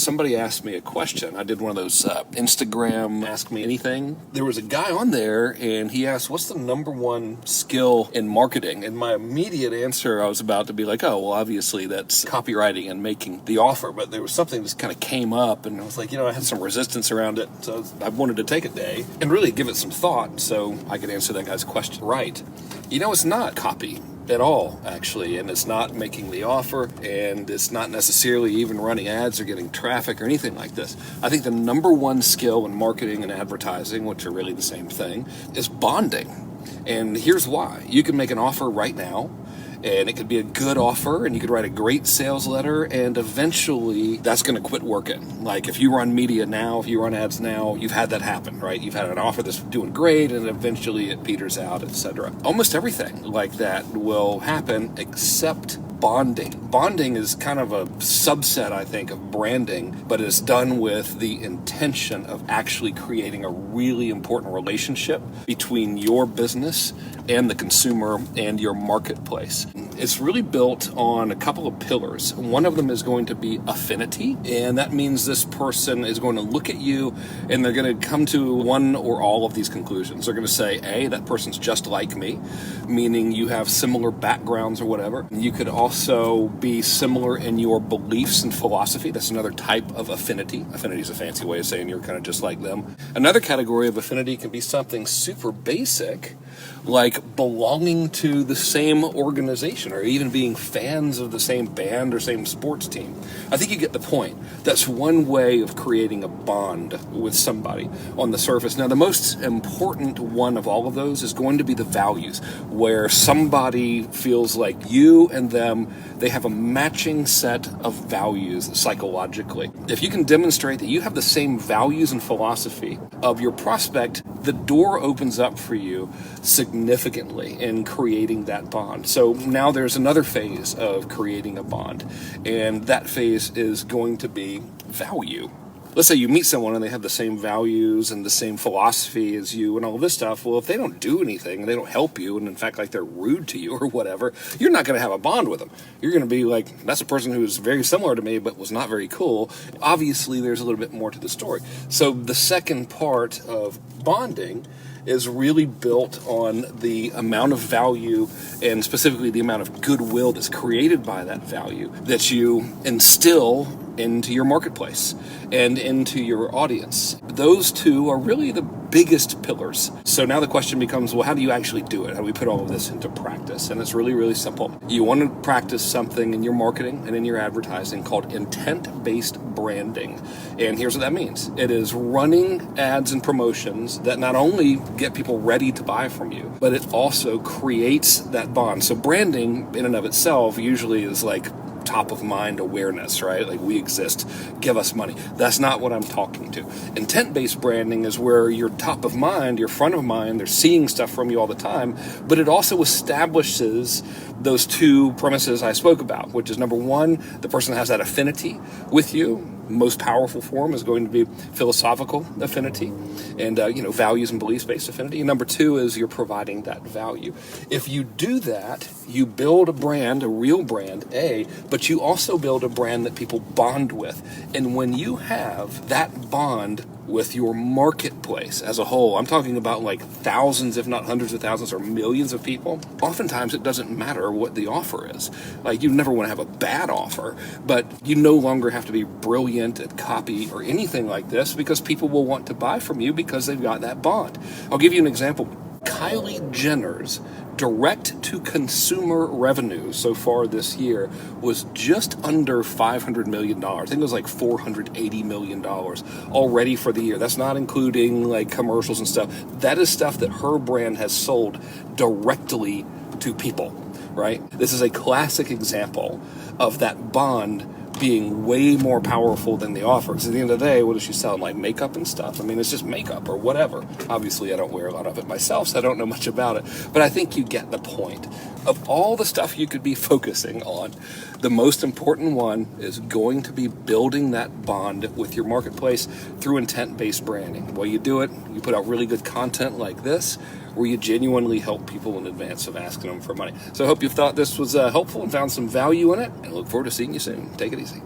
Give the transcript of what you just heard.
somebody asked me a question. I did one of those Instagram Ask Me Anything. There was a guy on there, and he asked, what's the number one skill in marketing? And my immediate answer, I was about to be like, oh, well, obviously that's copywriting and making the offer. But there was something that kind of came up, and I was like, I had some resistance around it. So I wanted to take a day and really give it some thought so I could answer that guy's question right. It's not copy at all, actually, and it's not making the offer, and it's not necessarily even running ads or getting traffic or anything like this. I think the number one skill in marketing and advertising, which are really the same thing, is bonding. And here's why. You can make an offer right now, and it could be a good offer, and you could write a great sales letter, and eventually that's going to quit working. Like if you run media now, if you run ads now, you've had that happen, right? You've had an offer that's doing great, and eventually it peters out, etc. Almost everything like that will happen except bonding. Bonding is kind of a subset, I think, of branding, but it's done with the intention of actually creating a really important relationship between your business and the consumer and your marketplace. It's really built on a couple of pillars. One of them is going to be affinity, and that means this person is going to look at you and they're going to come to one or all of these conclusions. They're going to say, A, that person's just like me, meaning you have similar backgrounds or whatever. You could also be similar in your beliefs and philosophy. That's another type of affinity. Affinity is a fancy way of saying you're kind of just like them. Another category of affinity can be something super basic, like belonging to the same organization or even being fans of the same band or same sports team. I think you get the point. That's one way of creating a bond with somebody on the surface. Now, the most important one of all of those is going to be the values, where somebody feels like you and them, they have a matching set of values psychologically. If you can demonstrate that you have the same values and philosophy of your prospect, the door opens up for you significantly in creating that bond. So now there's another phase of creating a bond, and that phase is going to be value. Let's say you meet someone and they have the same values and the same philosophy as you and all this stuff. Well, if they don't do anything, they don't help you, and in fact, like they're rude to you or whatever, you're not going to have a bond with them. You're going to be like, that's a person who's very similar to me but was not very cool. Obviously, there's a little bit more to the story. So the second part of bonding is really built on the amount of value and specifically the amount of goodwill that's created by that value that you instill into your marketplace and into your audience. Those two are really the biggest pillars. So now the question becomes, well, how do you actually do it? How do we put all of this into practice? And it's really, really simple. You want to practice something in your marketing and in your advertising called intent-based branding. And here's what that means. It is running ads and promotions that not only get people ready to buy from you, but it also creates that bond. So branding in and of itself usually is like top of mind awareness, right? Like, we exist, give us money. That's not what I'm talking to. Intent-based branding is where you're top of mind, you're front of mind, they're seeing stuff from you all the time, but it also establishes those two premises I spoke about, which is number one, the person has that affinity with you. Most powerful form is going to be philosophical affinity and values and beliefs-based affinity. And number two is you're providing that value. If you do that, you build a brand, a real brand, but you also build a brand that people bond with. And when you have that bond with your marketplace as a whole, I'm talking about like thousands, if not hundreds of thousands or millions of people, oftentimes it doesn't matter what the offer is. Like, you never want to have a bad offer, but you no longer have to be brilliant at copy or anything like this, because people will want to buy from you because they've got that bond. I'll give you an example. Kylie Jenner's direct-to-consumer revenue so far this year was just under $500 million. I think it was like $480 million already for the year. That's not including like commercials and stuff. That is stuff that her brand has sold directly to people, right? This is a classic example of that bond being way more powerful than the offer. Because at the end of the day, what is she selling? Like makeup and stuff? I mean, it's just makeup or whatever. Obviously, I don't wear a lot of it myself, so I don't know much about it. But I think you get the point. Of all the stuff you could be focusing on, the most important one is going to be building that bond with your marketplace through intent-based branding. The way you do it, you put out really good content like this, where you genuinely help people in advance of asking them for money. So I hope you thought this was helpful and found some value in it, and look forward to seeing you soon. Take it easy.